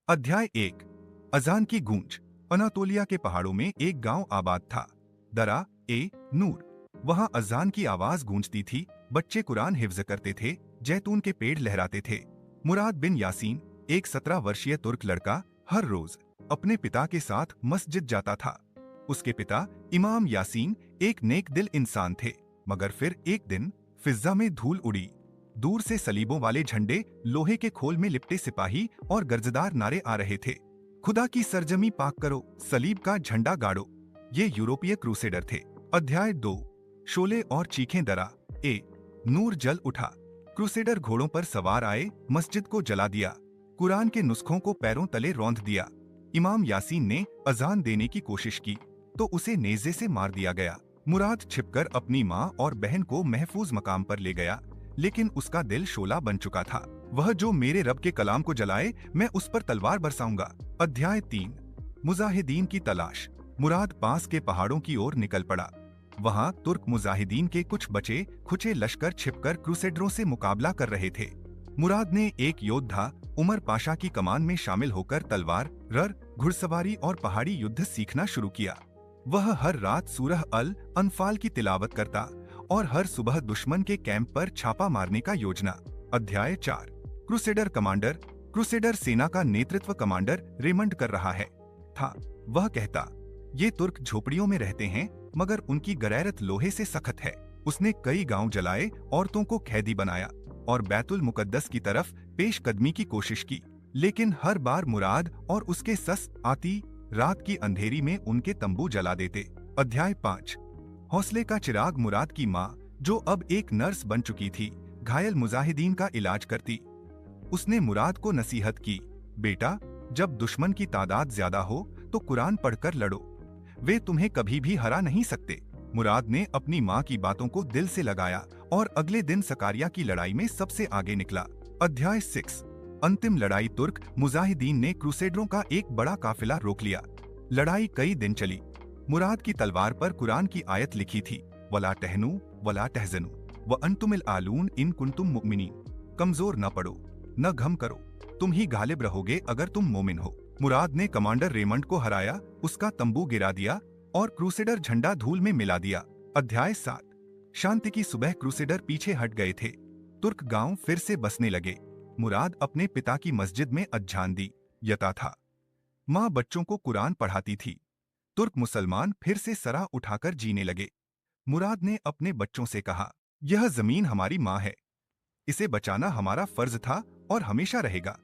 अध्याय 1। अजान की गूंज। अनातोलिया के पहाड़ों में एक गांव आबाद था। दरा ए नूर। वहां अजान की आवाज गूंजती थी, बच्चे कुरान हिफ्ज करते थे, जैतून के पेड़ लहराते थे। मुराद बिन यासीन, एक 17 वर्षीय तुर्क लड़का, हर रोज अपने पिता के साथ मस्जिद जाता था। उसके पिता इमाम यासीन एक नेक दिल इंसान थे, मगर फिर एक दिन फिजा में धूल उड़ी। दूर से सलीबों वाले झंडे, लोहे के खोल में लिपटे सिपाही और गर्जदार नारे आ रहे थे। खुदा की सरजमी पाक करो, सलीब का झंडा गाड़ो। ये यूरोपीय क्रूसेडर थे। अध्याय 2। शोले और चीखें। दरा ए नूर जल उठा। क्रूसेडर घोड़ों पर सवार आए, मस्जिद को जला दिया, कुरान के नुस्खों को पैरों तले रौंद दिया। इमाम यासीन ने अजान देने की कोशिश की तो उसे नेज़े से मार दिया गया। मुराद छिपकर अपनी माँ और बहन को महफूज मकाम पर ले गया, लेकिन उसका दिल शोला बन चुका था। वह जो मेरे रब के कलाम को जलाए, मैं उस पर तलवार बरसाऊंगा। अध्याय 3। मुजाहिदीन की तलाश। मुराद पास के पहाड़ों की ओर निकल पड़ा। वहां तुर्क मुजाहिदीन के कुछ बचे खुचे लश्कर छिपकर क्रूसेडरों से मुकाबला कर रहे थे। मुराद ने एक योद्धा उमर पाशा की कमान में शामिल होकर तलवार, रर, घुड़सवारी और पहाड़ी युद्ध सीखना शुरू किया। वह हर रात सूरह अल अनफाल की तिलावत करता और हर सुबह दुश्मन के कैंप पर छापा मारने का योजना। अध्याय 4। Crusader commander. क्रूसेडर सेना का नेतृत्व कमांडर रेमंड कर रहा था। वह कहता, ये तुर्क झोपड़ियों में रहते हैं, मगर उनकी गैरत लोहे से सख्त है। उसने कई गांव जलाए, औरतों को कैदी बनाया और बैतुल मुकद्दस की तरफ पेशकदमी की कोशिश की, लेकिन हर बार मुराद और उसके सस आती रात की अंधेरी में उनके तंबू जला देते। अध्याय 5। हौसले का चिराग। मुराद की माँ, जो अब एक नर्स बन चुकी थी, घायल मुजाहिदीन का इलाज करती। उसने मुराद को नसीहत की, बेटा, जब दुश्मन की तादाद ज्यादा हो तो कुरान पढ़कर लड़ो, वे तुम्हें कभी भी हरा नहीं सकते। मुराद ने अपनी माँ की बातों को दिल से लगाया और अगले दिन सकारिया की लड़ाई में सबसे आगे निकला। अध्याय 6। अंतिम लड़ाई। तुर्क मुजाहिदीन ने क्रूसेडरों का एक बड़ा काफिला रोक लिया। लड़ाई कई दिन चली। मुराद की तलवार पर कुरान की आयत लिखी थी, वला टहनू वला टहजनू व अंतुमिल आलून इन कुंतुम मुमिनीन। कमजोर न पड़ो, न घम करो, तुम ही गालिब रहोगे अगर तुम मोमिन हो। मुराद ने कमांडर रेमंड को हराया, उसका तंबू गिरा दिया और क्रूसेडर झंडा धूल में मिला दिया। अध्याय 7। शांति की सुबह। क्रूसेडर पीछे हट गए थे। तुर्क गांव फिर से बसने लगे। मुराद अपने पिता की मस्जिद में अज्जान यता था। माँ बच्चों को कुरान पढ़ाती थी। तुर्क मुसलमान फिर से सरा उठाकर जीने लगे। मुराद ने अपने बच्चों से कहा, यह जमीन हमारी माँ है, इसे बचाना हमारा फर्ज था और हमेशा रहेगा।